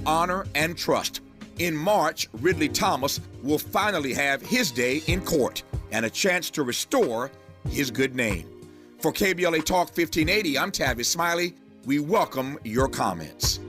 honor, and trust. In March, Ridley Thomas will finally have his day in court and a chance to restore his good name. For KBLA Talk 1580, I'm Tavis Smiley. We welcome your comments.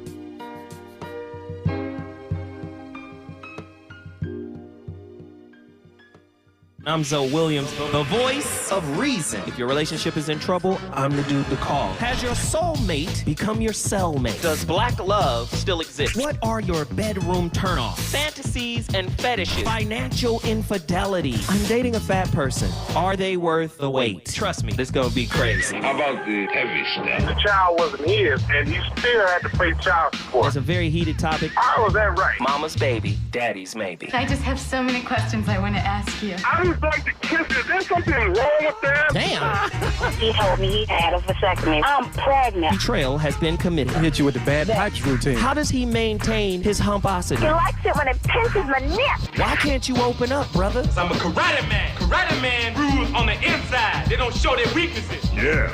I'm Zoe Williams, the voice of reason. If your relationship is in trouble, I'm the dude to call. Has your soulmate become your cellmate? Does black love still exist? What are your bedroom turnoffs? Fantasies and fetishes. Financial infidelity. I'm dating a fat person. Are they worth the wait? Trust me, this gonna be crazy. How about the heavy stuff? The child wasn't his, and he still had to pay child support. It's a very heated topic. How was that right? Mama's baby, daddy's maybe. I just have so many questions I want to ask you. I just like to kiss you. Is there something wrong with that? Damn. He told me he had a vasectomy. I'm pregnant. Betrayal has been committed. Hit you with the bad pipes routine. How does he maintain his humposity? He likes it when it pinches my neck. Why can't you open up, brother? I'm a karate man. Karate man rules on the inside. They don't show their weaknesses. Yeah.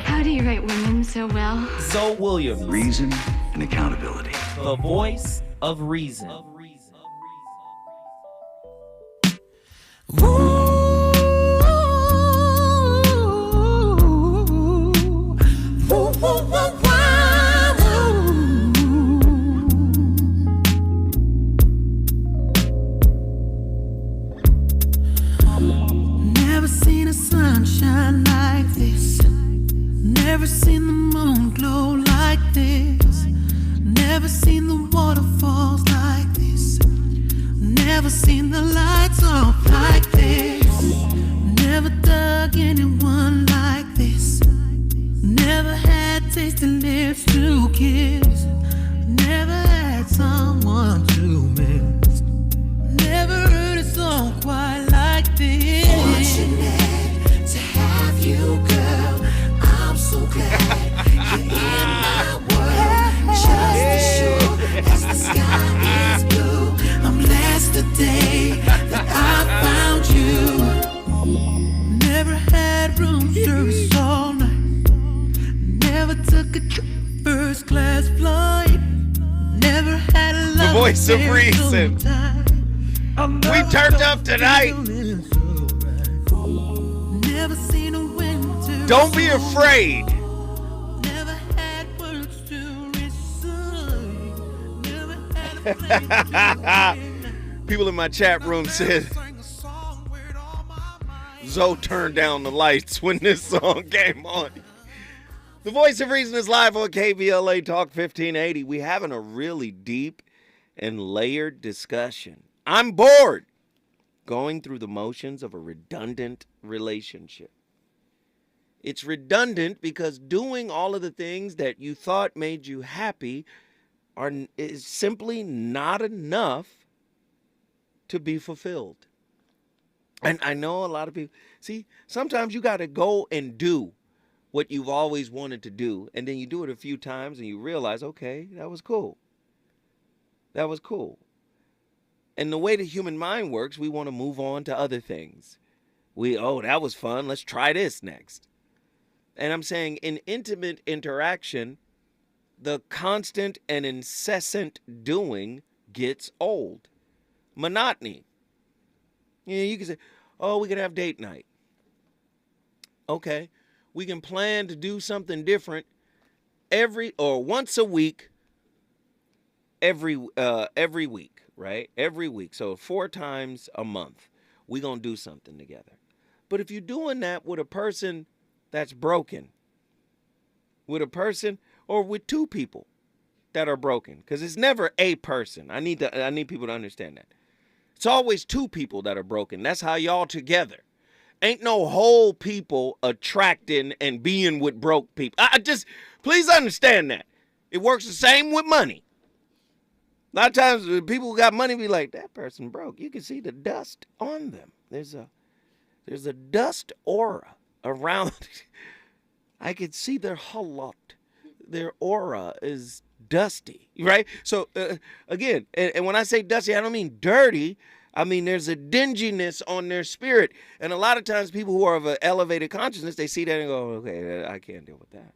How do you write women so well? Zoe Williams, Reason and accountability. the voice of reason. Never seen a sunshine like this. Never seen the moon glow like this. Never seen the waterfalls like this. Never seen the lights off like this. Never dug anyone like this. Never had tasted lips to kiss. Never had someone to miss. Never heard a song quite like this. Fortunate to have you, girl. I'm so glad you're in my world. Just as sure as the sky is blue, I'm blessed today that I found you. Never had room service all night. Never took a trip first class flight. Never had a love. The voice of reason. We turned up tonight. Never seen a winter. Don't be afraid. Never had words to recite. Never had a place to People in my chat room said Zoe turned down the lights when this song came on. The Voice of Reason is live on KBLA Talk 1580. We having a really deep and layered discussion. I'm bored going through the motions of a redundant relationship. It's redundant because doing all of the things that you thought made you happy is simply not enough to be fulfilled. And I know a lot of people, see, sometimes you got to go and do what you've always wanted to do, and then you do it a few times and you realize, okay, that was cool. That was cool. And the way the human mind works, we want to move on to other things. That was fun. Let's try this next. And I'm saying in intimate interaction, the constant and incessant doing gets old. Monotony. Yeah, you can say, we can have date night. Okay. We can plan to do something different once a week, every week, right? Every week. So 4 times a month, we're going to do something together. But if you're doing that with a person that's broken, with a person or with 2 people that are broken, because it's never a person. I need people to understand that. It's always 2 people that are broken. That's how y'all together. Ain't no whole people attracting and being with broke people. Please understand that. It works the same with money. A lot of times people who got money be like, that person broke. You can see the dust on them. There's a dust aura around. I could see their halat. Their aura is dusty, right? So again, and when I say dusty, I don't mean dirty. I mean, there's a dinginess on their spirit. And a lot of times people who are of an elevated consciousness, they see that and go, okay, I can't deal with that.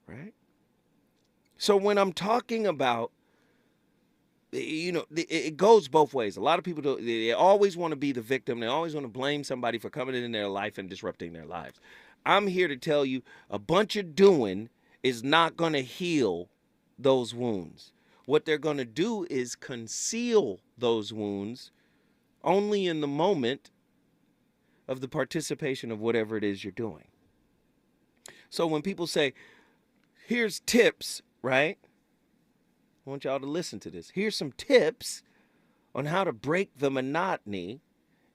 Right? So when I'm talking about it goes both ways. A lot of people, they always want to be the victim. They always want to blame somebody for coming in their life and disrupting their lives. I'm here to tell you a bunch of doing is not going to heal those wounds. What they're going to do is conceal those wounds only in the moment of the participation of whatever it is you're doing. So when people say, here's tips, right? I want y'all to listen to this. Here's some tips on how to break the monotony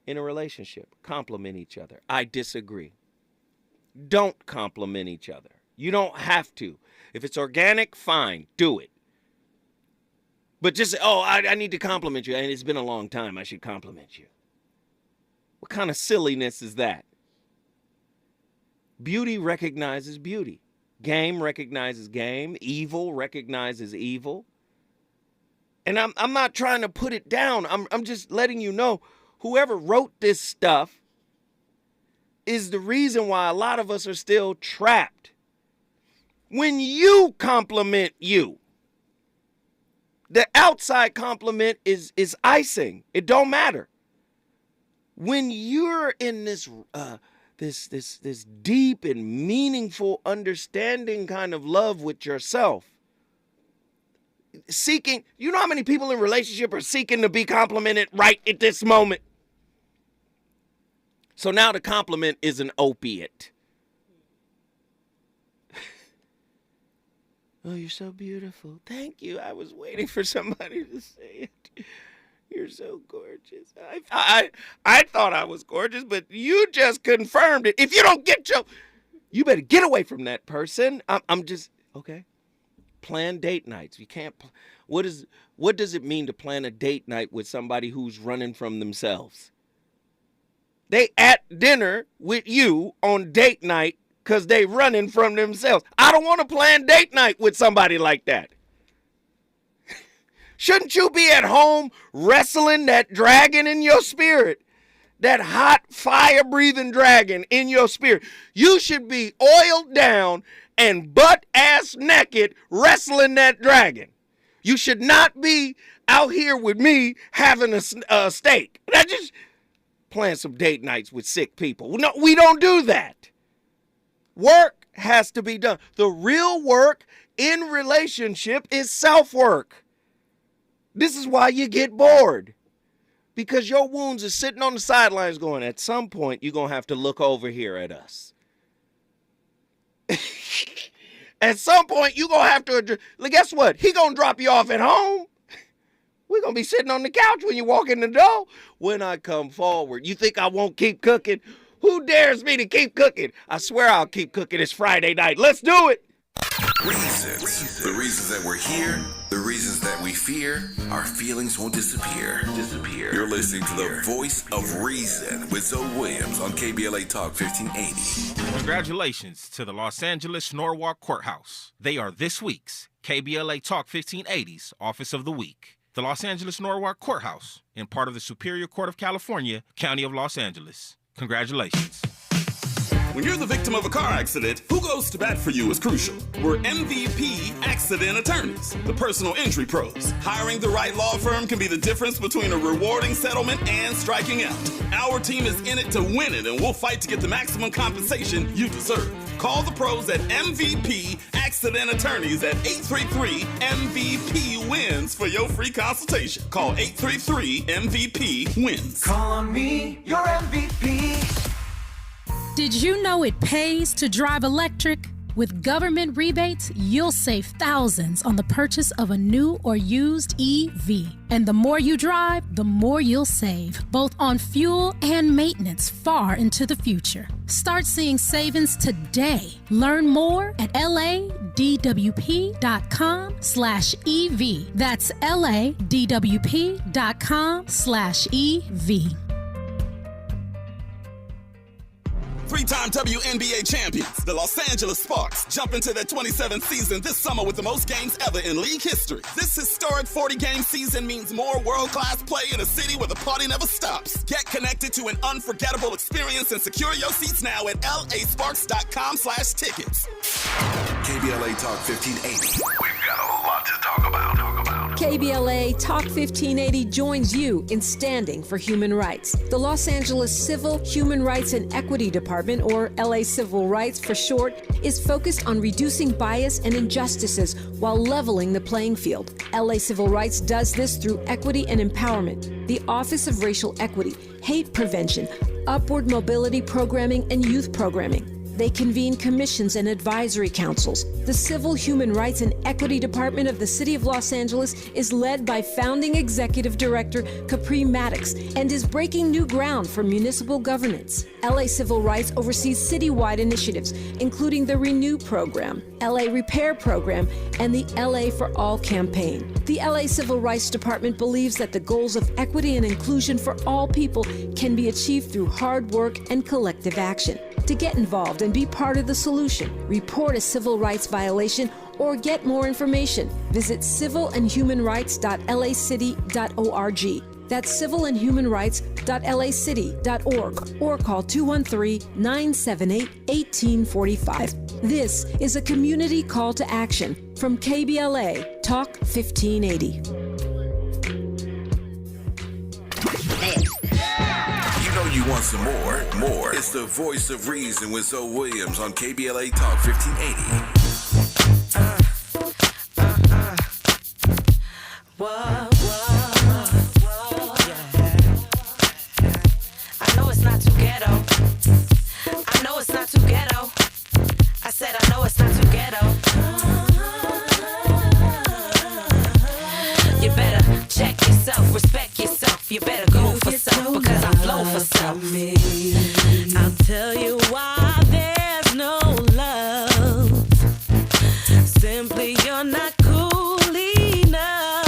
in a relationship. Compliment each other. I disagree. Don't compliment each other. You don't have to. If it's organic, fine, do it. But just say, I need to compliment you, and it's been a long time, I should compliment you. What kind of silliness is that? Beauty recognizes beauty. Game recognizes game. Evil recognizes evil. And I'm not trying to put it down. I'm just letting you know, whoever wrote this stuff is the reason why a lot of us are still trapped. When you compliment you, the outside compliment is icing. It don't matter. When you're in this deep and meaningful understanding kind of love with yourself, seeking, you know how many people in relationship are seeking to be complimented right at this moment? So now the compliment is an opiate. Oh, you're so beautiful. Thank you. I was waiting for somebody to say it. You're so gorgeous. I thought I was gorgeous, but you just confirmed it. If you don't get you better get away from that person. I'm just, okay. Plan date nights. You can't, what does it mean to plan a date night with somebody who's running from themselves? They at dinner with you on date night because they running from themselves. I don't want to plan date night with somebody like that. Shouldn't you be at home wrestling that dragon in your spirit? That hot, fire-breathing dragon in your spirit. You should be oiled down and butt-ass naked wrestling that dragon. You should not be out here with me having a steak. That just plan some date nights with sick people. No, we don't do that. Work has to be done. The real work in relationship is self-work. This is why you get bored. Because your wounds are sitting on the sidelines going, at some point, you're going to have to look over here at us. At some point, you're going to have to, guess what? He going to drop you off at home. We're going to be sitting on the couch when you walk in the door. When I come forward, you think I won't keep cooking? Who dares me to keep cooking? I swear I'll keep cooking. It's Friday night. Let's do it. Reasons. The reasons that we're here, the reasons that we fear, our feelings won't disappear. You're listening to the voice of reason with Zoe Williams on KBLA Talk 1580. Congratulations to the Los Angeles Norwalk Courthouse. They are this week's KBLA Talk 1580's Office of the Week. The Los Angeles Norwalk Courthouse, in part of the Superior Court of California, County of Los Angeles. Congratulations. When you're the victim of a car accident, who goes to bat for you is crucial. We're MVP Accident Attorneys, the personal injury pros. Hiring the right law firm can be the difference between a rewarding settlement and striking out. Our team is in it to win it, and we'll fight to get the maximum compensation you deserve. Call the pros at MVP Accident Attorneys at 833-MVP-WINS for your free consultation. Call 833-MVP-WINS. Call on me, your MVP. Did you know it pays to drive electric? With government rebates, you'll save thousands on the purchase of a new or used EV. And the more you drive, the more you'll save, both on fuel and maintenance far into the future. Start seeing savings today. Learn more at ladwp.com/EV. That's ladwp.com/EV. Three-time WNBA champions, the Los Angeles Sparks, jump into their 27th season this summer with the most games ever in league history. This historic 40-game season means more world-class play in a city where the party never stops. Get connected to an unforgettable experience and secure your seats now at lasparks.com/tickets. KBLA Talk 1580. We've got a lot to talk about. KBLA Talk 1580 joins you in standing for human rights. The Los Angeles Civil, Human Rights and Equity Department, or LA Civil Rights for short, is focused on reducing bias and injustices while leveling the playing field. LA Civil Rights does this through equity and empowerment, the Office of Racial Equity, hate prevention, upward mobility programming, and youth programming. They convene commissions and advisory councils. The Civil, Human Rights and Equity Department of the City of Los Angeles is led by founding executive director Capri Maddox and is breaking new ground for municipal governance. LA Civil Rights oversees citywide initiatives, including the Renew program, LA Repair program, and the LA for All campaign. The LA Civil Rights Department believes that the goals of equity and inclusion for all people can be achieved through hard work and collective action. To get involved and be part of the solution, report a civil rights violation, or get more information, visit civilandhumanrights.lacity.org. That's civilandhumanrights.lacity.org or call 213-978-1845. This is a community call to action from KBLA Talk 1580. You know you want some more. It's the voice of reason with Zoe Williams on KBLA Talk 1580. I know it's not too ghetto. I know it's not too ghetto. I said I know it's not too ghetto. You better check yourself, respect yourself. You better go for some because I flow for some. I'll tell you why there's no love. Simply you're not cool enough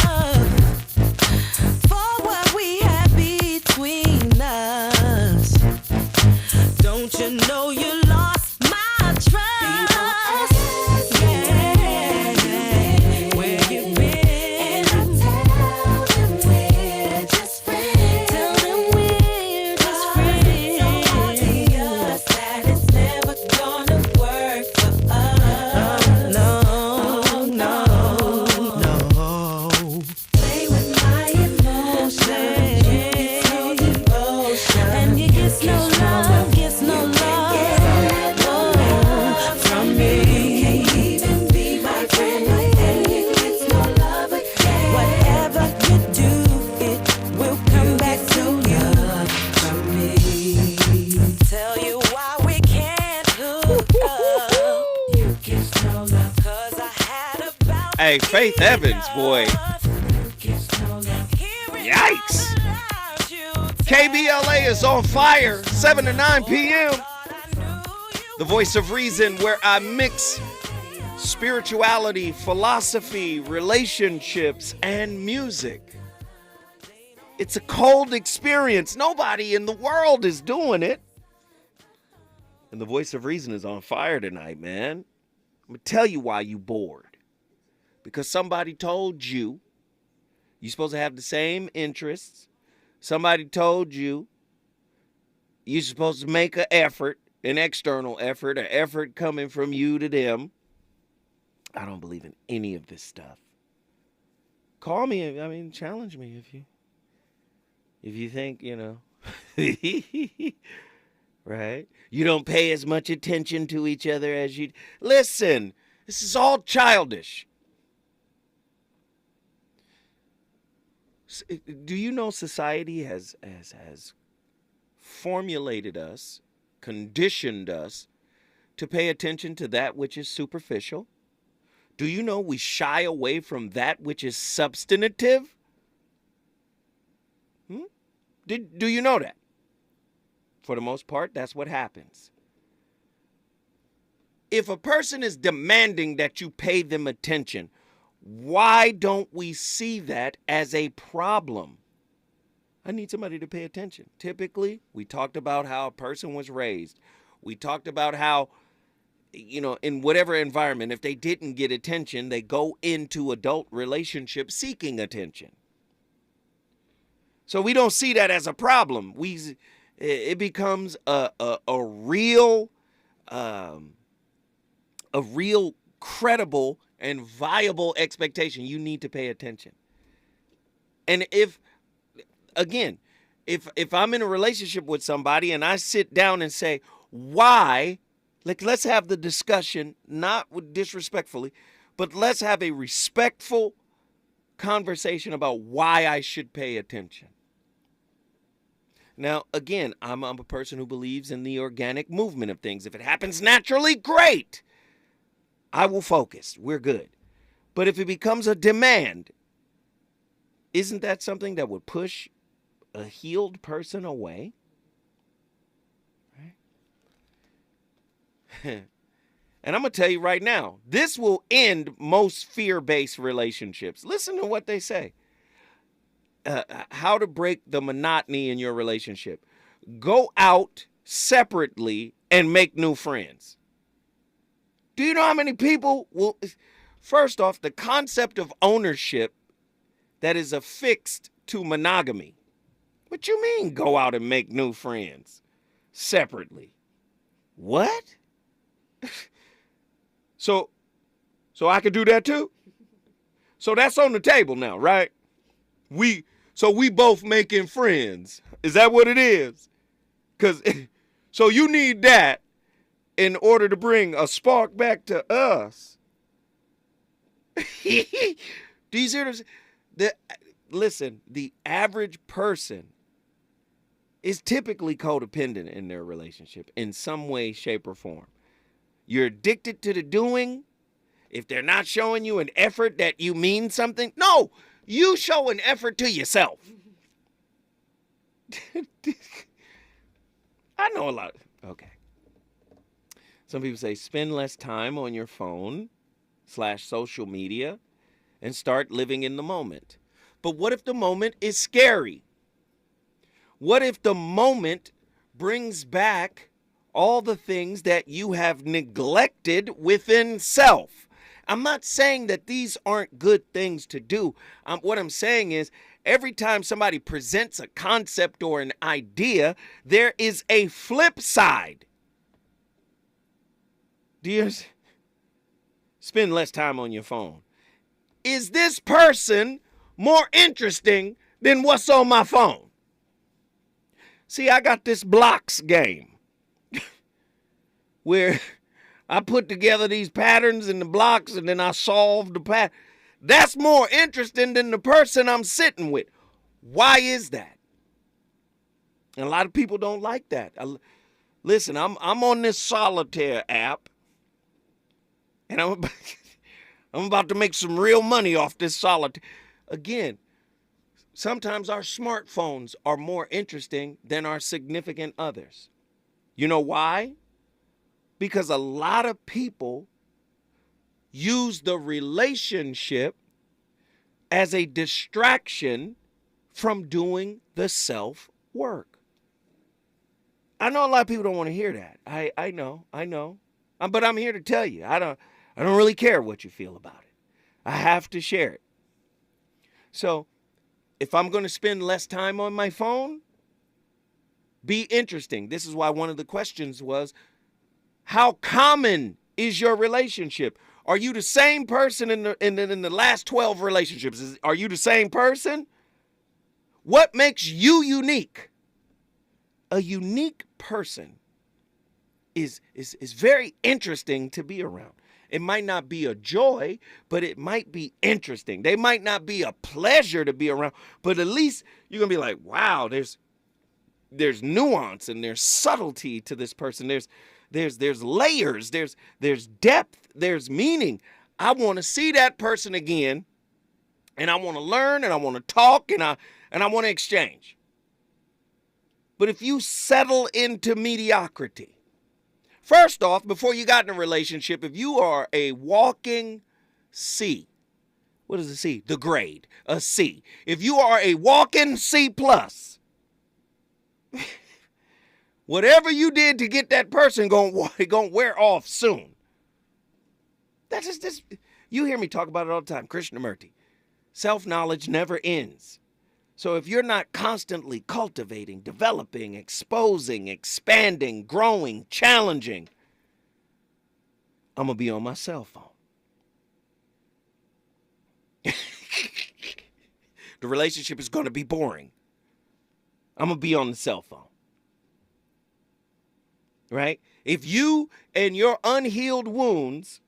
for what we had between us. Don't you know you lost my trust? Yeah, where you been? And I tell them we're just friends. Tell them we're just friends. So obvious that it's never gonna work for us. No. Play with my emotions. You get no devotion. And you get no love, from me. Can't even be my friend. And you get no love again. Whatever you do, it will come back to you. From me. Tell you why we can't hook up. You get no love 'cause I had about. Hey, Faith Evans, boy. Yikes. KBLA is on fire, 7 to 9 p.m. The voice of reason, where I mix spirituality, philosophy, relationships, and music. It's a cold experience. Nobody in the world is doing it. And the voice of reason is on fire tonight, man. I'm going to tell you why you bored. Because somebody told you you're supposed to have the same interests. Somebody told you you're supposed to make an effort, an external effort, an effort coming from you to them. I don't believe in any of this stuff. Call me, challenge me if you think, right? You don't pay as much attention to each other as you. Listen, this is all childish. Do you know society has formulated us, conditioned us to pay attention to that which is superficial? Do you know we shy away from that which is substantive? Do you know that? For the most part, that's what happens. If a person is demanding that you pay them attention, why don't we see that as a problem? I need somebody to pay attention. Typically, we talked about how a person was raised. We talked about how, in whatever environment, if they didn't get attention, they go into adult relationships seeking attention. So we don't see that as a problem. It becomes a real credible and viable expectation. You need to pay attention. And if I'm in a relationship with somebody and I sit down and say, why, like, let's have the discussion, not disrespectfully, but let's have a respectful conversation about why I should pay attention. Now, again, I'm a person who believes in the organic movement of things. If it happens naturally, great. I will focus. We're good. But if it becomes a demand, isn't that something that would push a healed person away? Right? And I'm going to tell you right now, this will end most fear-based relationships. Listen to what they say. How to break the monotony in your relationship. Go out separately and make new friends. Do you know how many people will... First off, the concept of ownership that is affixed to monogamy. What you mean go out and make new friends separately? What? So I could do that too? So that's on the table now, right? So we both making friends. Is that what it is? So you need that in order to bring a spark back to us. Do you see what I'm saying? Listen, the average person is typically codependent in their relationship in some way, shape, or form. You're addicted to the doing. If they're not showing you an effort that you mean something, no, you show an effort to yourself. I know a lot. Okay. Some people say spend less time on your phone / social media and start living in the moment. But what if the moment is scary? What if the moment brings back all the things that you have neglected within self? I'm not saying that these aren't good things to do. What I'm saying is every time somebody presents a concept or an idea, there is a flip side. Do you spend less time on your phone? Is this person more interesting than what's on my phone? See, I got this blocks game where I put together these patterns in the blocks and then I solve the pattern. That's more interesting than the person I'm sitting with. Why is that? And a lot of people don't like that. Listen, I'm on this solitaire app and I'm about to make some real money off this solitaire. Again, sometimes our smartphones are more interesting than our significant others. You know why? Because a lot of people use the relationship as a distraction from doing the self-work. I know a lot of people don't want to hear that. I know. But I'm here to tell you, I don't really care what you feel about it. I have to share it. So, if I'm going to spend less time on my phone, be interesting. This is why one of the questions was, how common is your relationship? Are you the same person in the last 12 relationships? Are you the same person? What makes you unique? A unique person is very interesting to be around. It might not be a joy, but it might be interesting. They might not be a pleasure to be around, but at least you're going to be like, wow, there's nuance and there's subtlety to this person. There's layers, there's depth, there's meaning. I want to see that person again, and I want to learn, and I want to talk, and I want to exchange. But if you settle into mediocrity, first off, before you got in a relationship, if you are a walking C, what is a C? The grade, a C. If you are a walking C plus, whatever you did to get that person gonna wear off soon. That's just this. You hear me talk about it all the time. Krishnamurti. Self-knowledge never ends. So if you're not constantly cultivating, developing, exposing, expanding, growing, challenging, I'm going to be on my cell phone. the relationship is going to be boring. I'm going to be on the cell phone. Right? If you and your unhealed wounds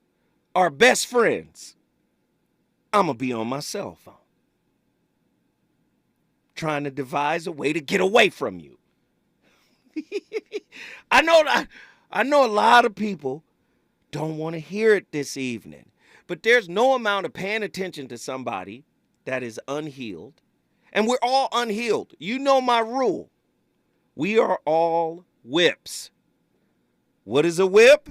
are best friends, I'm going to be on my cell phone. Trying to devise a way to get away from you. I know a lot of people don't want to hear it this evening, but there's no amount of paying attention to somebody that is unhealed, and we're all unhealed. You know my rule. We are all whips. What is a whip?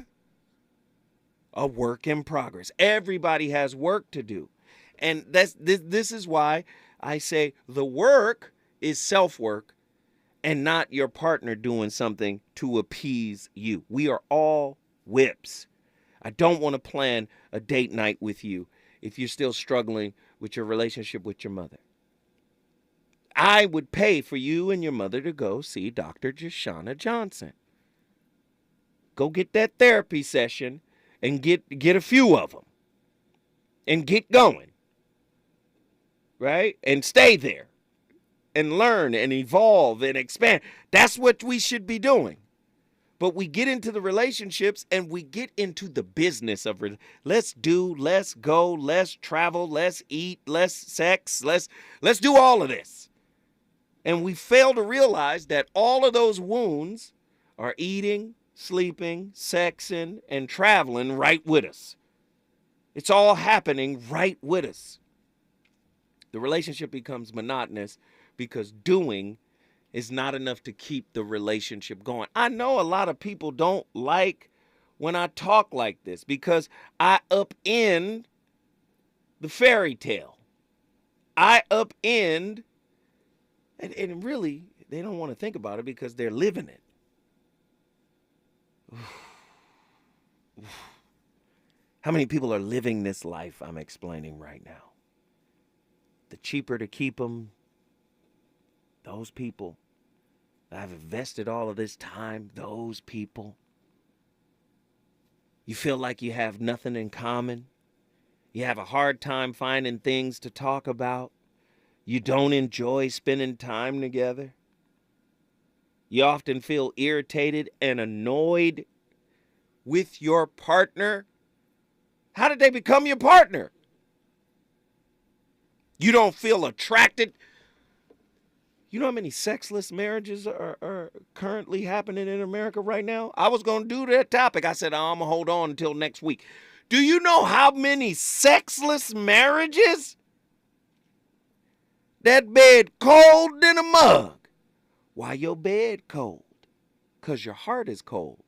A work in progress. Everybody has work to do, and this is why I say the work is self-work and not your partner doing something to appease you. We are all whips. I don't want to plan a date night with you if you're still struggling with your relationship with your mother. I would pay for you and your mother to go see Dr. Jashana Johnson. Go get that therapy session and get a few of them and get going. Right? And stay there. And learn and evolve and expand. That's what we should be doing. But we get into the relationships and we get into the business of let's do, let's go, let's travel, let's eat, let's sex, let's do all of this. And we fail to realize that all of those wounds are eating, sleeping, sexing, and traveling right with us. It's all happening right with us. The relationship becomes monotonous because doing is not enough to keep the relationship going. I know a lot of people don't like when I talk like this because I upend the fairy tale. I upend, and really, they don't want to think about it because they're living it. How many people are living this life I'm explaining right now? The cheaper to keep them, those people that have invested all of this time, those people. You feel like you have nothing in common. You have a hard time finding things to talk about. You don't enjoy spending time together. You often feel irritated and annoyed with your partner. How did they become your partner? You don't feel attracted. You know how many sexless marriages are currently happening in America right now? I was going to do that topic. I said, I'm going to hold on until next week. Do you know how many sexless marriages? That bed cold in a mug. Why your bed cold? Because your heart is cold.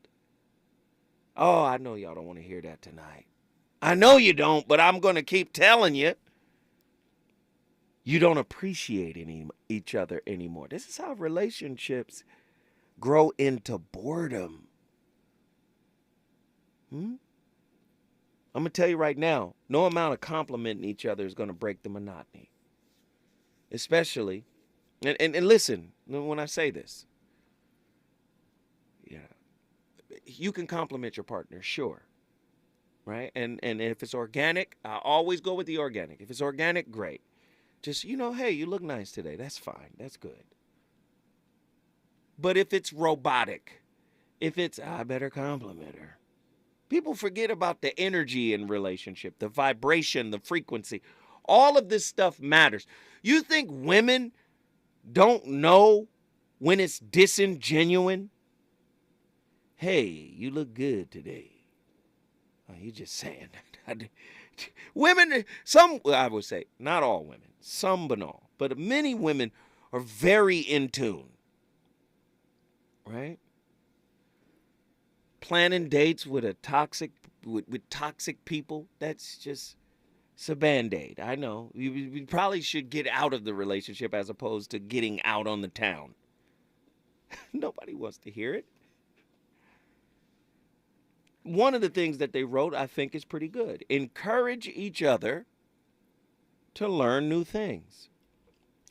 Oh, I know y'all don't want to hear that tonight. I know you don't, but I'm going to keep telling you. You don't appreciate each other anymore. This is how relationships grow into boredom. I'm going to tell you right now, no amount of complimenting each other is going to break the monotony. Especially, and listen, when I say this, yeah, you can compliment your partner, sure. Right? And if it's organic, I always go with the organic. If it's organic, great. Just, hey, you look nice today. That's fine. That's good. But if it's robotic, if it's, I better compliment her. People forget about the energy in relationship, the vibration, the frequency. All of this stuff matters. You think women don't know when it's disingenuine? Hey, you look good today. Oh, you just saying that. Women, I would say, not all women, some but all, but many women are very in tune, right? Planning dates with toxic people, that's just, it's a Band-Aid. I know. You probably should get out of the relationship as opposed to getting out on the town. Nobody wants to hear it. One of the things that they wrote, I think, is pretty good. Encourage each other to learn new things.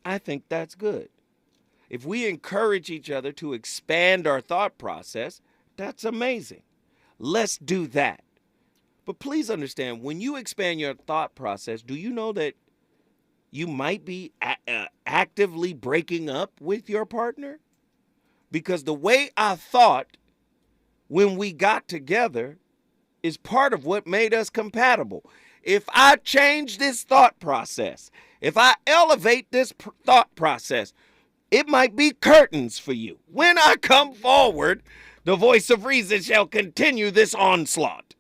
I think that's good. If we encourage each other to expand our thought process, that's amazing. Let's do that. But please understand, when you expand your thought process, do you know that you might be actively breaking up with your partner? Because the way I thought when we got together is part of what made us compatible. If I change this thought process, if I elevate this thought process, it might be curtains for you. When I come forward, the voice of reason shall continue this onslaught.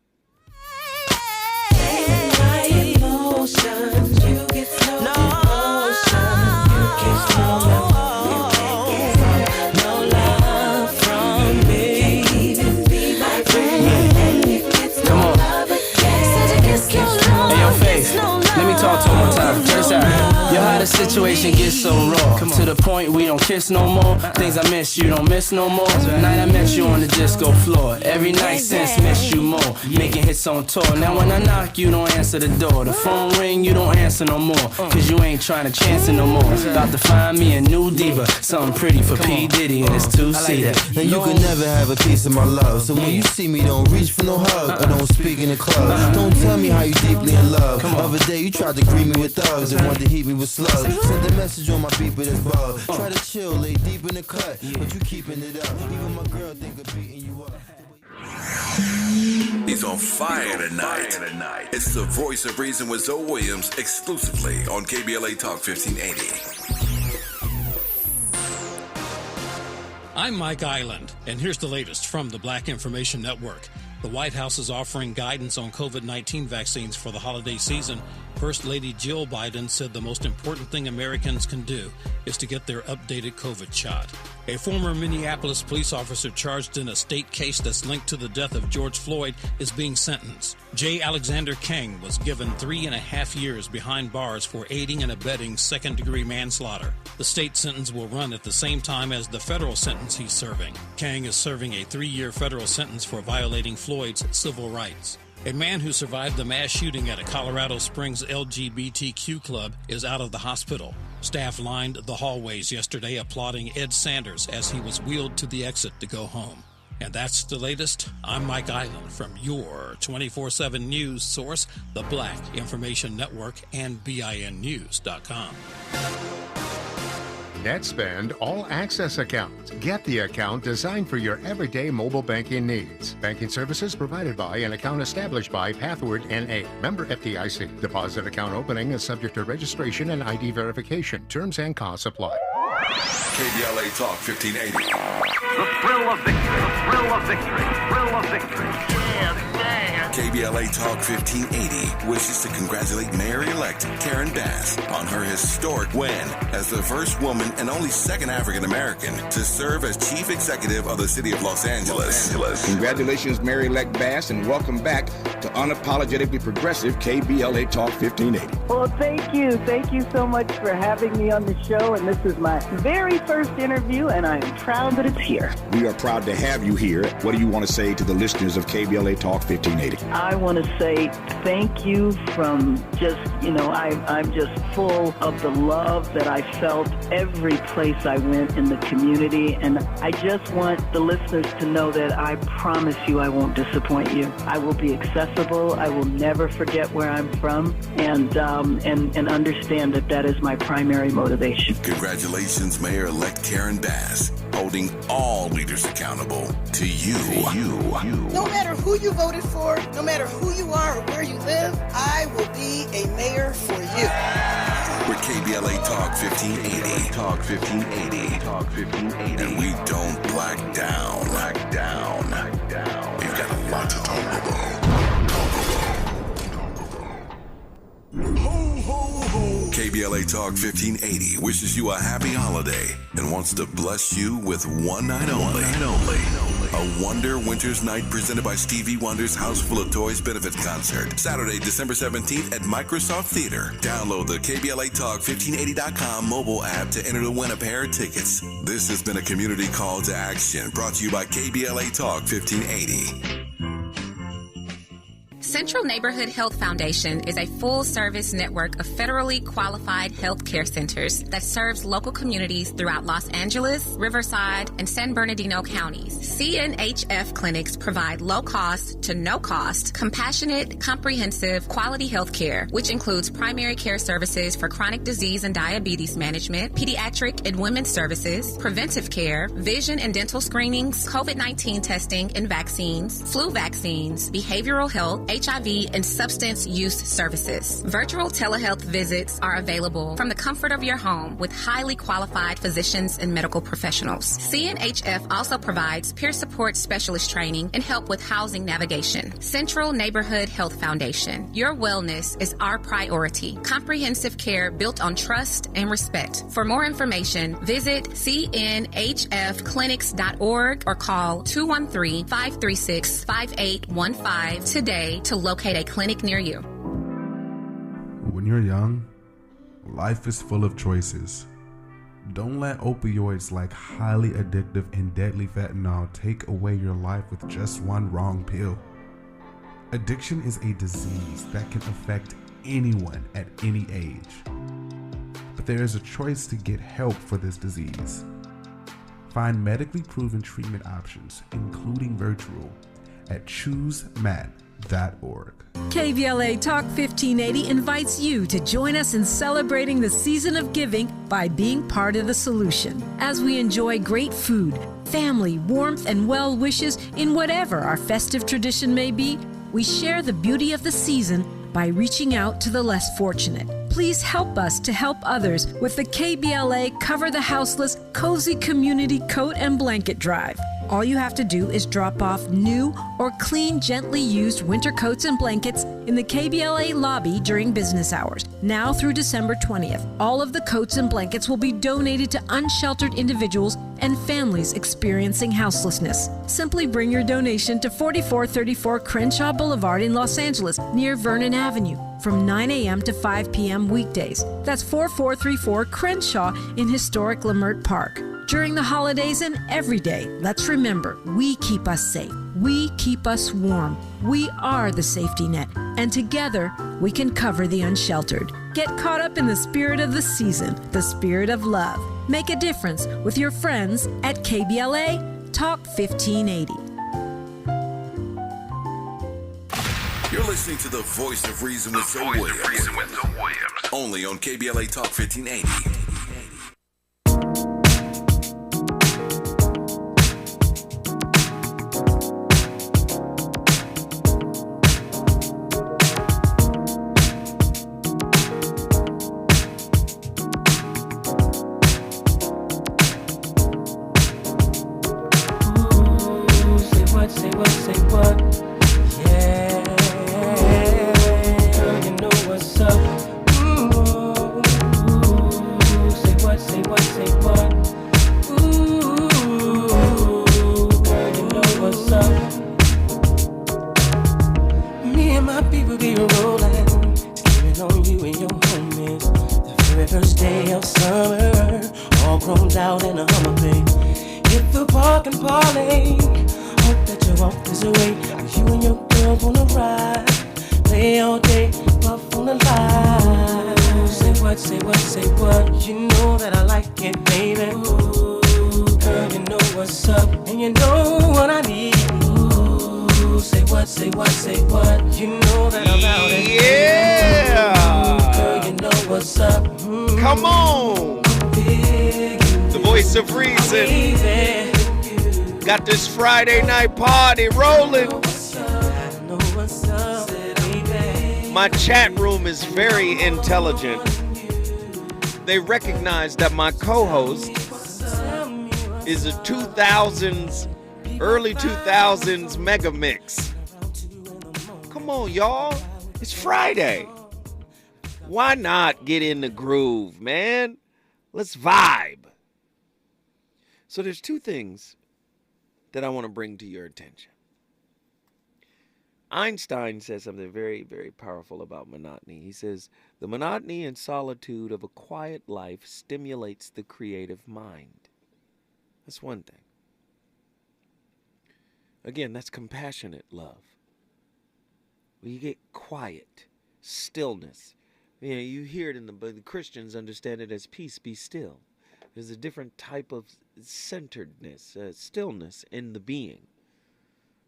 Let me talk to him one time. Check this out. Yo, how the situation gets so raw. To the point we don't kiss no more. Things I miss you don't miss no more. Night I met you on the disco floor. Every night since miss you more. Making hits on tour. Now when I knock, you don't answer the door. The phone ring, you don't answer no more. Cause you ain't trying to chance it no more. About to find me a new diva. Something pretty for P. Diddy and it's two-seater. Now you can never have a piece of my love. So when you see me, don't reach for no hug. Or don't speak in the club. Don't tell me how you deeply in love. Other day you tried to greet me with thugs and wanted to heat me with slugs. Send a message on my beeper that's bug. Try to chill, lay deep in the cut, but you keeping it up. Even my girl think of beating you up. He's on fire tonight. It's the voice of reason with Zoe Williams exclusively on KBLA Talk 1580. I'm Mike Island, and here's the latest from the Black Information Network. The White House is offering guidance on COVID-19 vaccines for the holiday season. First Lady Jill Biden said the most important thing Americans can do is to get their updated COVID shot. A former Minneapolis police officer charged in a state case that's linked to the death of George Floyd is being sentenced. J. Alexander Kang was given 3.5 years behind bars for aiding and abetting second-degree manslaughter. The state sentence will run at the same time as the federal sentence he's serving. Kang is serving a 3-year federal sentence for violating Floyd's civil rights. A man who survived the mass shooting at a Colorado Springs LGBTQ club is out of the hospital. Staff lined the hallways yesterday applauding Ed Sanders as he was wheeled to the exit to go home. And that's the latest. I'm Mike Island from your 24/7 news source, the Black Information Network and BINnews.com. NetSpend All Access Account. Get the account designed for your everyday mobile banking needs. Banking services provided by and account established by Pathward NA. Member FDIC. Deposit account opening is subject to registration and ID verification. Terms and costs apply. KBLA Talk 1580. The thrill of victory. The thrill of victory. Thrill of victory. KBLA Talk 1580 wishes to congratulate Mayor-elect Karen Bass on her historic win as the first woman and only second African-American to serve as chief executive of the city of Los Angeles. Congratulations, Mayor-elect Bass, and welcome back to unapologetically progressive KBLA Talk 1580. Well, thank you. Thank you so much for having me on the show, and this is my very first interview, and I am proud that it's here. We are proud to have you here. What do you want to say to the listeners of KBLA Talk 1580? I want to say thank you from just, I'm just full of the love that I felt every place I went in the community. And I just want the listeners to know that I promise you I won't disappoint you. I will be accessible. I will never forget where I'm from and understand that that is my primary motivation. Congratulations, Mayor-elect Karen Bass, holding all leaders accountable to you. No matter who you voted for, no matter who you are or where you live, I will be a mayor for you. We're KBLA Talk 1580. Talk 1580. Talk 1580. And we don't black down. We've got a lot to talk about. KBLA Talk 1580 wishes you a happy holiday and wants to bless you with one night only. A Wonder Winter's Night presented by Stevie Wonder's House Full of Toys benefit concert. Saturday, December 17th at Microsoft Theater. Download the KBLA Talk 1580.com mobile app to enter to win a pair of tickets. This has been a community call to action brought to you by KBLA Talk 1580. Central Neighborhood Health Foundation is a full-service network of federally qualified health care centers that serves local communities throughout Los Angeles, Riverside, and San Bernardino counties. CNHF clinics provide low-cost to no-cost, compassionate, comprehensive, quality health care, which includes primary care services for chronic disease and diabetes management, pediatric and women's services, preventive care, vision and dental screenings, COVID-19 testing and vaccines, flu vaccines, behavioral health, HIV, and substance use services. Virtual telehealth visits are available from the comfort of your home with highly qualified physicians and medical professionals. CNHF also provides peer support specialist training and help with housing navigation. Central Neighborhood Health Foundation. Your wellness is our priority. Comprehensive care built on trust and respect. For more information, visit cnhfclinics.org or call 213-536-5815 today to locate a clinic near you. When you're young, life is full of choices. Don't let opioids like highly addictive and deadly fentanyl take away your life with just one wrong pill. Addiction is a disease that can affect anyone at any age. But there is a choice to get help for this disease. Find medically proven treatment options, including virtual, at choosemat.org. KBLA Talk 1580 invites you to join us in celebrating the season of giving by being part of the solution. As we enjoy great food, family, warmth, and well wishes in whatever our festive tradition may be, we share the beauty of the season by reaching out to the less fortunate. Please help us to help others with the KBLA Cover the Houseless Cozy Community Coat and Blanket Drive. All you have to do is drop off new or clean, gently used winter coats and blankets in the KBLA lobby during business hours. Now through December 20th, all of the coats and blankets will be donated to unsheltered individuals and families experiencing houselessness. Simply bring your donation to 4434 Crenshaw Boulevard in Los Angeles, near Vernon Avenue, from 9 a.m. to 5 p.m. weekdays. That's 4434 Crenshaw in historic Leimert Park. During the holidays and every day, let's remember, we keep us safe. We keep us warm. We are the safety net. And together, we can cover the unsheltered. Get caught up in the spirit of the season, the spirit of love. Make a difference with your friends at KBLA Talk 1580. You're listening to the Voice of Reason with Zoe Williams. Only on KBLA Talk 1580. Come on! The Voice of Reason. Got this Friday night party rolling. My chat room is very intelligent. They recognize that my co-host is a 2000s, early 2000s mega mix. Come on, y'all. It's Friday. Why not get in the groove, man? Let's vibe. So there's two things that I want to bring to your attention. Einstein says something very, very powerful about monotony. He says, the monotony and solitude of a quiet life stimulates the creative mind. That's one thing. Again, that's compassionate love. You get quiet, stillness. You know, you hear it but the Christians understand it as peace, be still. There's a different type of centeredness, stillness in the being.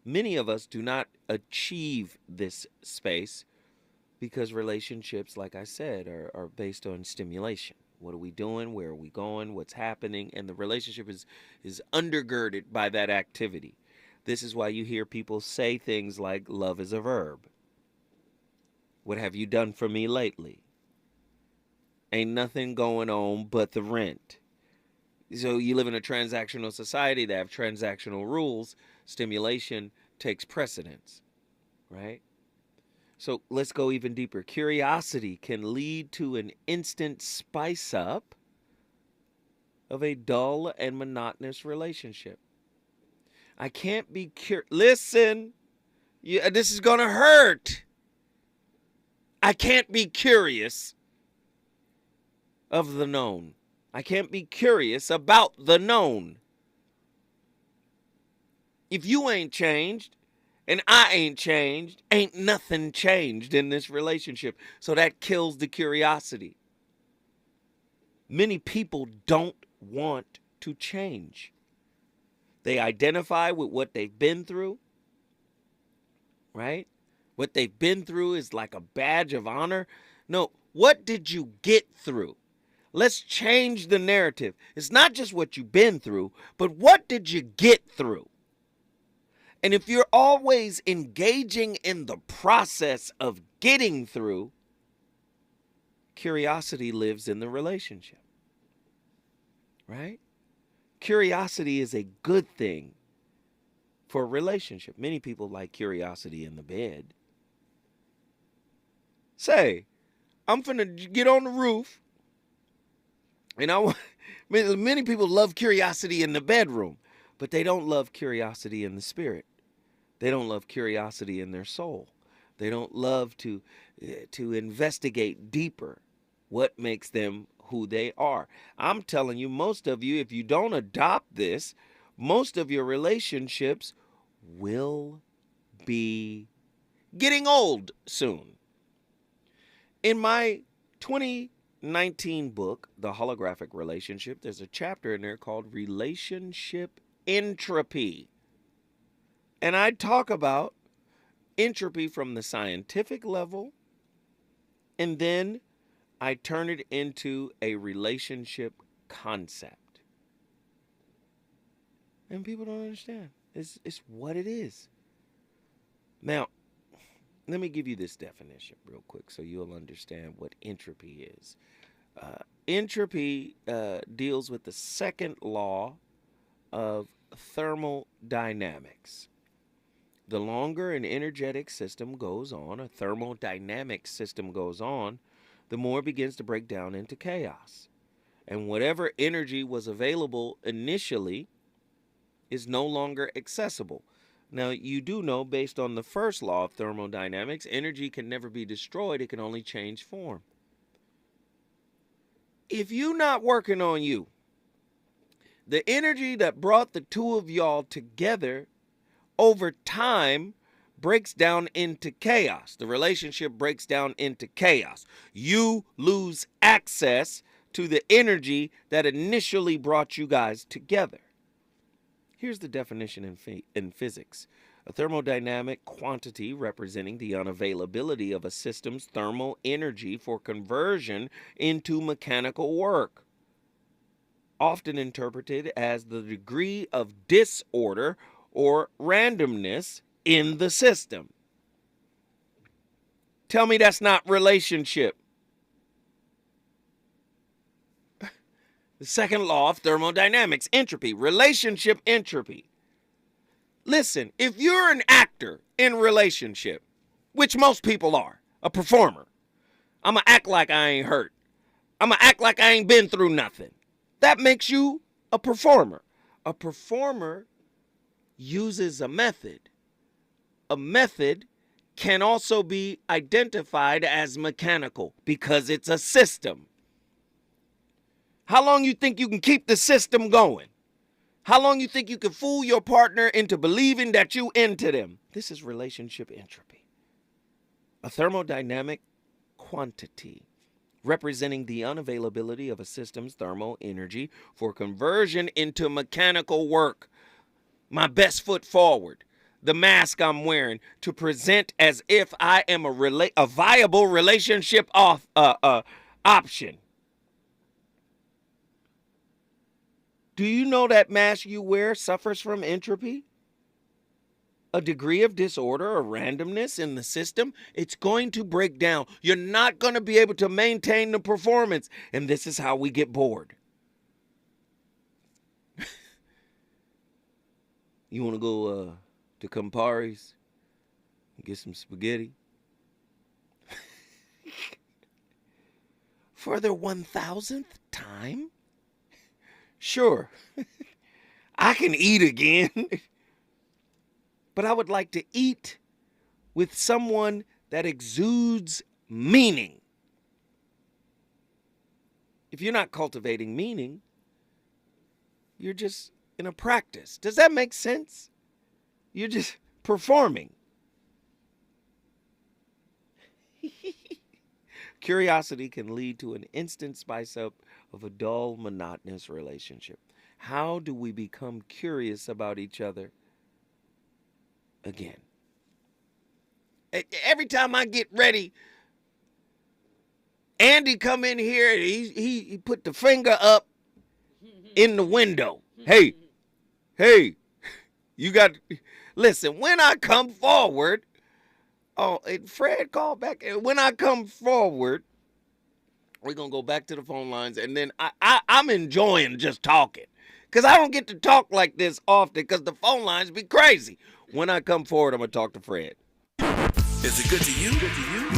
Many of us do not achieve this space because relationships, like I said, are based on stimulation. What are we doing? Where are we going? What's happening? And the relationship is undergirded by that activity. This is why you hear people say things like, love is a verb. What have you done for me lately? Ain't nothing going on but the rent. So you live in a transactional society that have transactional rules. Stimulation takes precedence, right? So let's go even deeper. Curiosity can lead to an instant spice up of a dull and monotonous relationship. I can't be curious. Listen, this is going to hurt. I can't be curious of the known. I can't be curious about the known. If you ain't changed and I ain't changed, ain't nothing changed in this relationship. So that kills the curiosity. Many people don't want to change. They identify with what they've been through, right? What they've been through is like a badge of honor. No, what did you get through? Let's change the narrative. It's not just what you've been through, but what did you get through? And if you're always engaging in the process of getting through, curiosity lives in the relationship, right? Curiosity is a good thing for a relationship. Many people like curiosity in the bed. Say, I'm finna get on the roof. And many people love curiosity in the bedroom, but they don't love curiosity in the spirit. They don't love curiosity in their soul. They don't love to investigate deeper what makes them who they are. I'm telling you, most of you, if you don't adopt this, most of your relationships will be getting old soon. In my 2019 book, The Holographic Relationship, there's a chapter in there called Relationship Entropy. And I talk about entropy from the scientific level, and then I turn it into a relationship concept. And people don't understand. It's what it is. Now, let me give you this definition real quick so you'll understand what entropy is. Entropy deals with the second law of thermodynamics. The longer an energetic system goes on, a thermodynamic system goes on, the more it begins to break down into chaos. And whatever energy was available initially is no longer accessible. Now, you do know, based on the first law of thermodynamics, energy can never be destroyed. It can only change form. If you're not working on you, the energy that brought the two of y'all together over time breaks down into chaos. The relationship breaks down into chaos. You lose access to the energy that initially brought you guys together. Here's the definition in physics. A thermodynamic quantity representing the unavailability of a system's thermal energy for conversion into mechanical work. Often interpreted as the degree of disorder or randomness in the system. Tell me that's not relationship. The second law of thermodynamics, entropy, relationship entropy. Listen, if you're an actor in relationship, which most people are, a performer, I'm going to act like I ain't hurt. I'm going to act like I ain't been through nothing. That makes you a performer. A performer uses a method. A method can also be identified as mechanical because it's a system. How long you think you can keep the system going? How long you think you can fool your partner into believing that you into them? This is relationship entropy. A thermodynamic quantity representing the unavailability of a system's thermal energy for conversion into mechanical work. My best foot forward. The mask I'm wearing to present as if I am a viable relationship option. Do you know that mask you wear suffers from entropy? A degree of disorder or randomness in the system, it's going to break down. You're not going to be able to maintain the performance. And this is how we get bored. You want to go to Campari's and get some spaghetti? For the 1000th time? Sure. I can eat again. But I would like to eat with someone that exudes meaning. If you're not cultivating meaning, you're just in a practice. Does that make sense? You're just performing. Curiosity can lead to an instant spice up of a dull, monotonous relationship. How do we become curious about each other again? Every time I get ready, Andy come in here and he put the finger up in the window. Hey, you got, listen, when I come forward, and Fred called back, and when I come forward, we're going to go back to the phone lines, and then I'm enjoying just talking. Because I don't get to talk like this often because the phone lines be crazy. When I come forward, I'm going to talk to Fred. Is it good to you?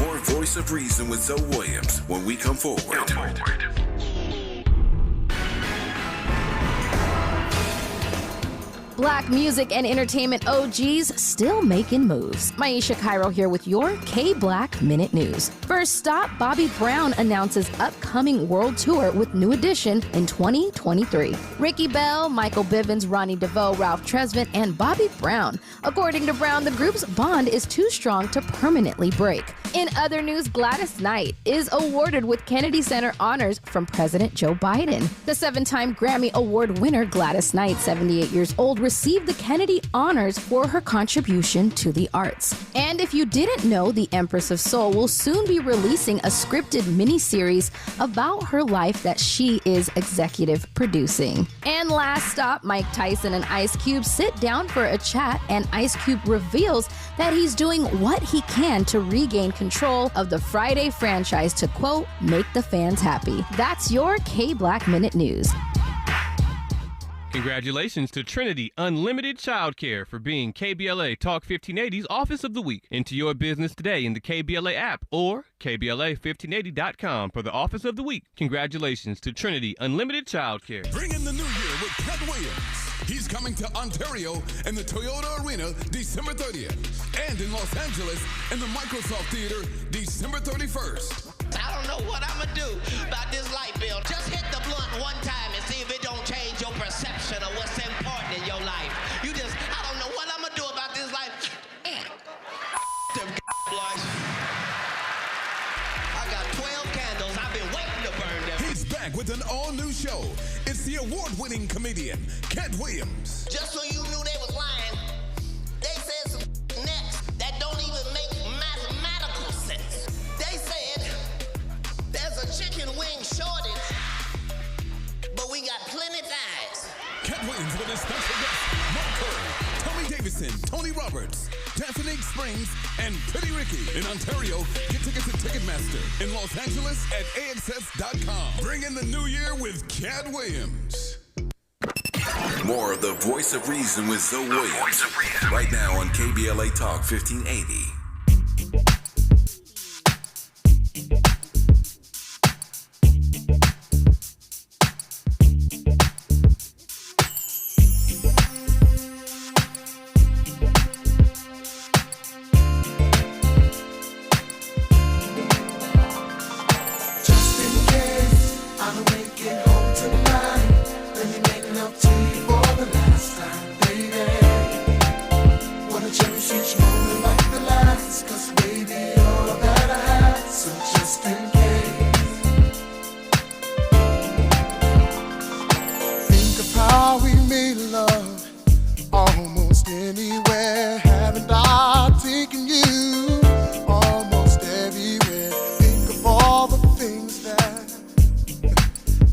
More Voice of Reason with Zoe Williams when we come forward. Black music and entertainment OGs still making moves. Maisha Cairo here with your K-Black Minute News. First stop, Bobby Brown announces upcoming world tour with New Edition in 2023. Ricky Bell, Michael Bivins, Ronnie DeVoe, Ralph Tresvant, and Bobby Brown. According to Brown, the group's bond is too strong to permanently break. In other news, Gladys Knight is awarded with Kennedy Center honors from President Joe Biden. The 7-time Grammy Award winner Gladys Knight, 78 years old, received the Kennedy honors for her contribution to the arts. And if you didn't know, the Empress of Soul will soon be releasing a scripted miniseries about her life that she is executive producing. And last stop, Mike Tyson and Ice Cube sit down for a chat, and Ice Cube reveals that he's doing what he can to regain control of the Friday franchise to, quote, make the fans happy. That's your K-Black Minute News. Congratulations to Trinity Unlimited Childcare for being KBLA Talk 1580's Office of the Week. Into your business today in the KBLA app or KBLA1580.com for the Office of the Week. Congratulations to Trinity Unlimited Childcare. Bring in the new year with Cat Williams. He's coming to Ontario in the Toyota Arena December 30th and in Los Angeles in the Microsoft Theater December 31st. I don't know what I'm going to do about this light bill. Just hit the blunt one time and see if it don't change your perception of what's important in your life. You just, I don't know what I'm going to do about this life. Them blunts. I got 12 candles. I've been waiting to burn them. He's back with an all-new show. It's the award-winning comedian, Cat Williams. Just so you knew they was lying, they said some next that don't even make mathematical sense. They said there's a chicken wing shortage, but we got plenty thighs. Cat Williams with his special guests, Mark Curry, Tommy Davidson, Tony Roberts, Daphne Springs, and Pretty Ricky. In Ontario, get tickets at Ticketmaster. In Los Angeles at AXS.com. Bring in the new year with Cat Williams. More of the Voice of Reason with Zoe Williams. Right now on KBLA Talk 1580. Cherish each moment like the last. anywhere haven't I taken you? Almost everywhere. Think of all the things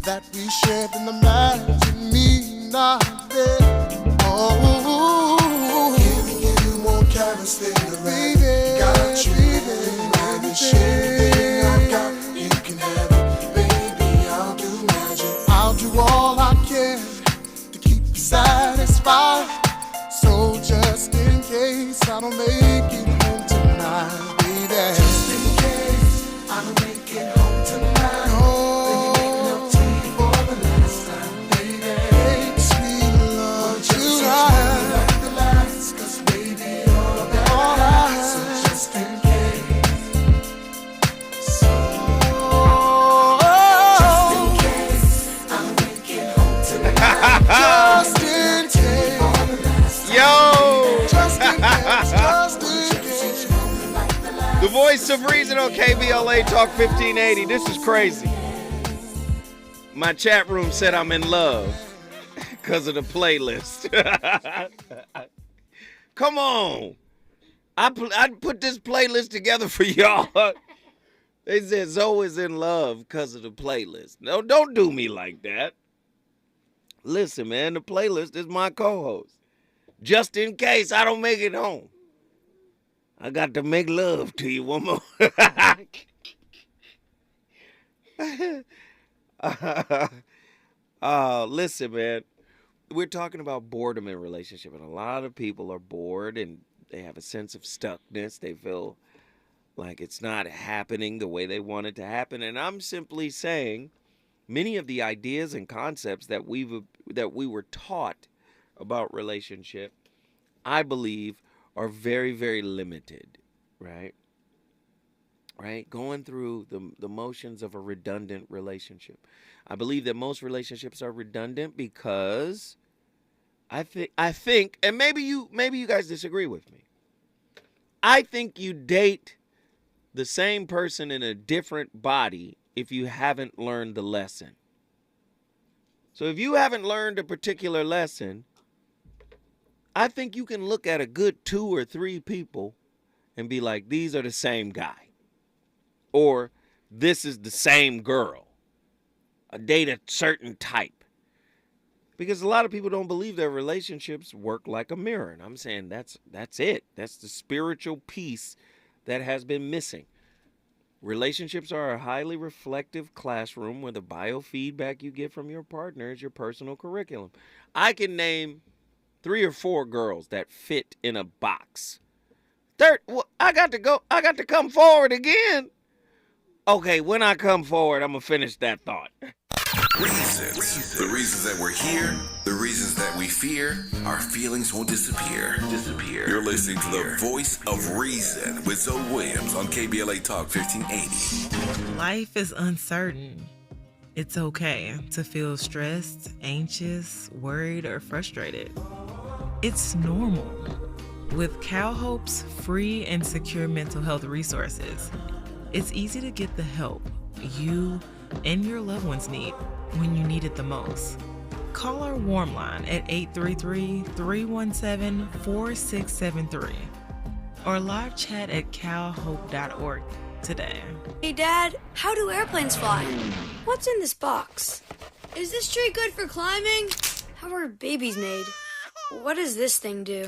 that we shared and imagine me not there. Oh, giving you more careless than the rest. Got you, baby, anything I got, you can have it. Baby, I'll do magic. I'll do all I can to keep you satisfied. So just in case I don't make it home tonight, baby. Just in case I don't make it home tonight. Oh, let me make love to you for the last time, baby. Make sweet love tonight. Like the last, 'cause baby, you're the best. So just in case. So just in case I don't make it home tonight. Just in case. Yo! Just in case. The voice of reason on KBLA Talk 1580. This is crazy. My chat room said I'm in love because of the playlist. Come on. I put this playlist together for y'all. They said Zoe is in love because of the playlist. No, don't do me like that. Listen, man, the playlist is my co-host. Just in case I don't make it home, I got to make love to you one more. Listen, man, we're talking about boredom in relationship, and a lot of people are bored and they have a sense of stuckness. They feel like it's not happening the way they want it to happen. And I'm simply saying many of the ideas and concepts that we were taught about relationship, I believe, are very, very limited, right? Right? Going through the motions of a redundant relationship. I believe that most relationships are redundant because I think, and maybe you guys disagree with me. I think you date the same person in a different body if you haven't learned the lesson. So if you haven't learned a particular lesson, I think you can look at a good 2 or 3 people and be like, these are the same guy. Or this is the same girl. Date a certain type. Because a lot of people don't believe their relationships work like a mirror. And I'm saying that's it. That's the spiritual piece that has been missing. Relationships are a highly reflective classroom where the biofeedback you get from your partner is your personal curriculum. I can name 3 or 4 girls that fit in a box. Third, well, I got to come forward again. Okay, when I come forward, I'm going to finish that thought. Reasons. The reasons that we're here, the reasons that we fear, our feelings won't disappear. You're listening to the voice of reason with Zoe Williams on KBLA Talk 1580. Life is uncertain. It's okay to feel stressed, anxious, worried, or frustrated. It's normal. With CalHope's free and secure mental health resources, it's easy to get the help you and your loved ones need when you need it the most. Call our warm line at 833-317-4673 or live chat at calhope.org today. Hey Dad, how do airplanes fly? What's in this box? Is this tree good for climbing? How are babies made? What does this thing do?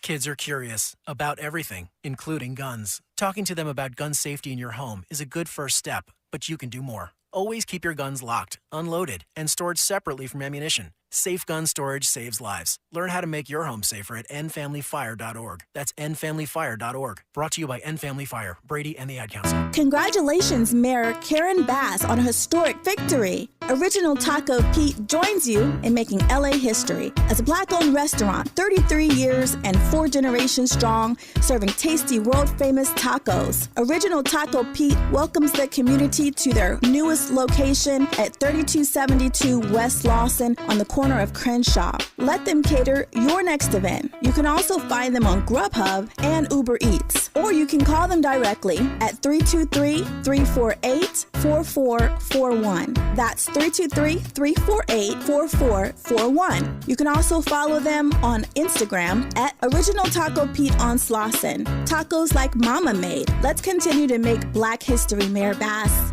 Kids are curious about everything, including guns. Talking to them about gun safety in your home is a good first step, but you can do more. Always keep your guns locked, unloaded, and stored separately from ammunition. Safe gun storage saves lives. Learn how to make your home safer at endfamilyfire.org. That's endfamilyfire.org. Brought to you by End Family Fire, Brady, and the Ad Council. Congratulations, Mayor Karen Bass, on a historic victory. Original Taco Pete joins you in making LA history. As a Black-owned restaurant, 33 years and 4 generations strong, serving tasty, world-famous tacos. Original Taco Pete welcomes the community to their newest location at 3272 West Lawson on the corner of Crenshaw. Let them cater your next event. You can also find them on Grubhub and Uber Eats. or you can call them directly at 323-348-4441. That's 323-348-4441. You can also follow them on Instagram at Original Taco Pete on Slauson. Tacos like Mama made. Let's continue to make Black History, Mayor Bass.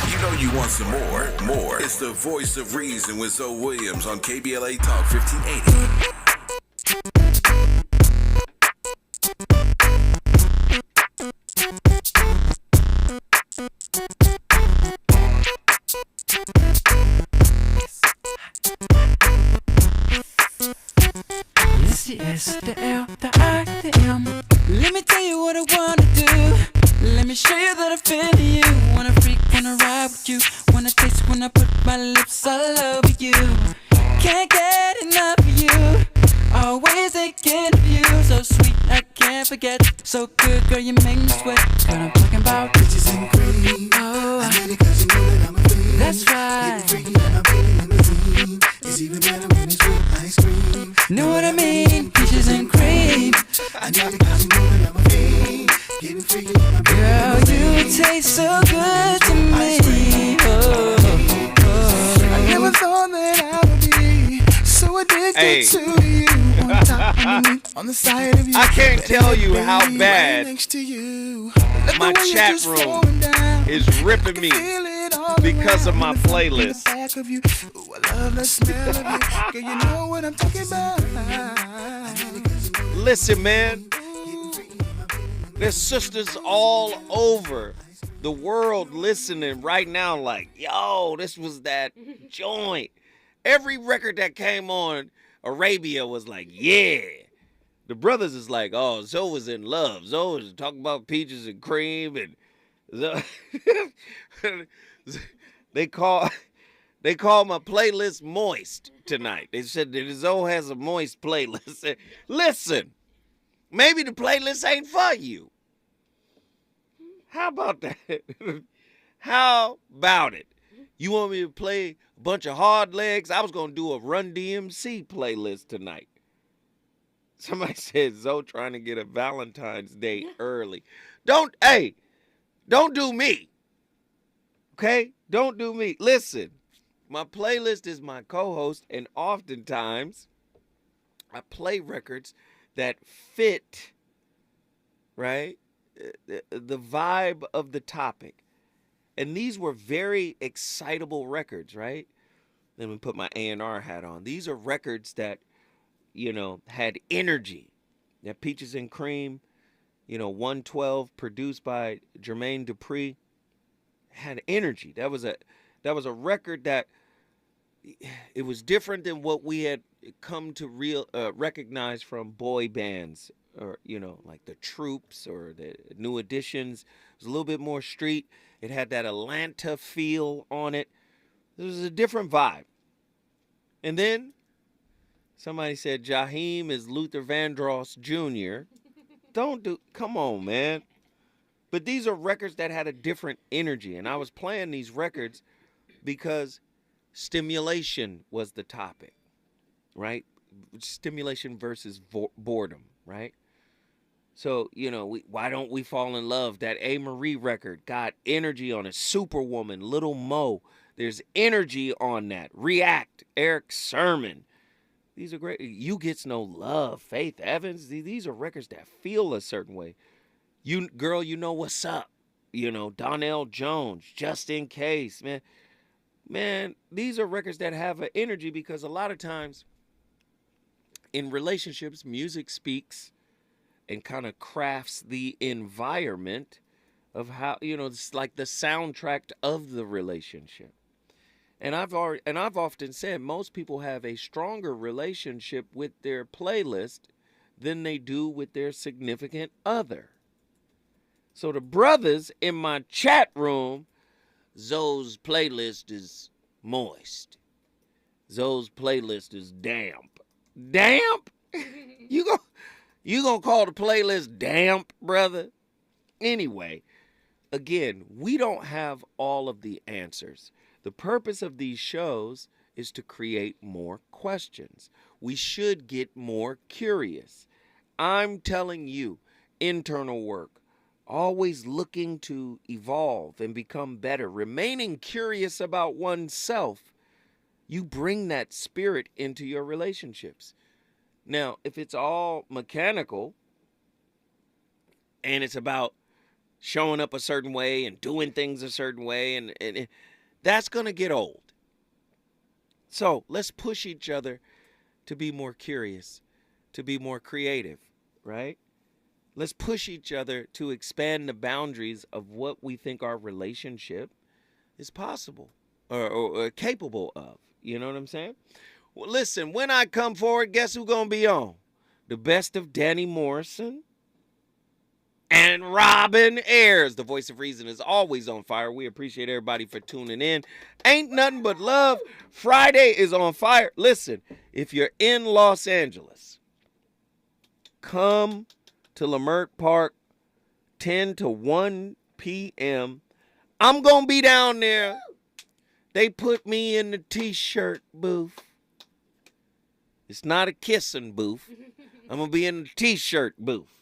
You know you want some more. It's the voice of reason with Zoe Williams on KBLA Talk 1580. It's the S, the L, the I, the M. Let me tell you what I wanna do. Let me show you that I feel you. Wanna freak, wanna ride with you. Wanna taste when I put my lips all over you. Can't get enough of you. Always thinking of you. So sweet, I can't forget. So good, girl, you make me sweat. What I'm talking about, bitches and cream. Oh, I need it 'cause you know that I'm a fiend. That's right. Getting freaky like I'm feeling limousine. It's even better when it's with ice cream. Know what I mean? Peaches and cream. I need it 'cause you know that I'm a fiend. Getting freaky like I'm feeling limousine. Girl, you taste so good to me. Oh, I never thought that I would be so addicted to you. On top, underneath, on the side of you. I can't tell you how bad next to you. my chat room is ripping me because of my playlist. Listen, man, there's sisters all over the world listening right now like, yo, this was that joint. Every record that came on Arabia was like, yeah. The brothers is like, oh, Zoe was in love. Zoe was talking about peaches and cream, and they call my playlist moist tonight. They said that Zoe has a moist playlist. Listen, maybe the playlist ain't for you. How about that? How about it? You want me to play a bunch of hard legs? I was gonna do a Run DMC playlist tonight. Somebody said Zoe trying to get a Valentine's Day early. Don't do me. Okay? Don't do me. Listen, my playlist is my co-host, and oftentimes I play records that fit, right, the vibe of the topic. And these were very excitable records, right? Let me put my A&R hat on. These are records that, had energy. That Peaches and Cream, 112, produced by Jermaine Dupri, had energy. That was a record that it was different than what we had come to recognize from boy bands, or like the Troops or the New Editions. It was a little bit more street. It had that Atlanta feel on it. It was a different vibe. And then somebody said Jaheim is Luther Vandross Jr. Come on, man. But these are records that had a different energy. And I was playing these records because stimulation was the topic, right? Stimulation versus boredom, right? So, why don't we fall in love? That A. Marie record got energy on it. Superwoman, Little Mo. There's energy on that. React, Eric Sermon. These are great. You Gets No Love, Faith Evans. These are records that feel a certain way. Girl, you know what's up. Donnell Jones, Just in Case, man. Man, these are records that have an energy because a lot of times in relationships, music speaks and kind of crafts the environment of how, it's like the soundtrack of the relationship. And I've often said most people have a stronger relationship with their playlist than they do with their significant other. So the brothers in my chat room, Zoe's playlist is moist. Zoe's playlist is damp. Damp? You gonna call the playlist damp, brother? Anyway, again, we don't have all of the answers. The purpose of these shows is to create more questions. we should get more curious. I'm telling you, internal work, always looking to evolve and become better, remaining curious about oneself. You bring that spirit into your relationships. Now, if it's all mechanical and it's about showing up a certain way and doing things a certain way, and that's going to get old. So let's push each other to be more curious, to be more creative, right? Let's push each other to expand the boundaries of what we think our relationship is possible or capable of. You know what I'm saying? Well, listen, when I come forward, guess who's going to be on? The best of Danny Morrison and Robin Ayers. The voice of reason is always on fire. We appreciate everybody for tuning in. Ain't nothing but love. Friday is on fire. Listen, if you're in Los Angeles, come to Lamert Park, 10 to 1 p.m. I'm going to be down there. They put me in the T-shirt booth. It's not a kissing booth. I'm going to be in the T-shirt booth.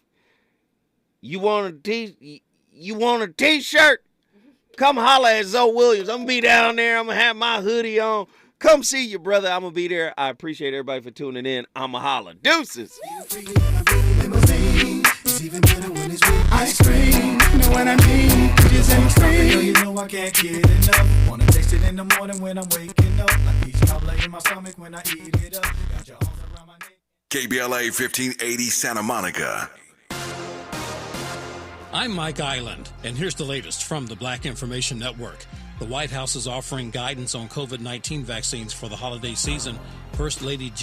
You want a T-shirt? Come holler at Zoe Williams. I'm going to be down there. I'm going to have my hoodie on. Come see you, brother. I'm going to be there. I appreciate everybody for tuning in. I'm a holler. Deuces. It's even better when it's with ice cream. You know what I mean? Just extreme. You know I can't get enough. Wanna taste it in the morning when I'm waking up. Like peach cobbler in my stomach when I eat it up. Got your arms around my neck. KBLA 1580 Santa Monica. I'm Mike Island, and here's the latest from the Black Information Network. The White House is offering guidance on COVID-19 vaccines for the holiday season. First Lady Jill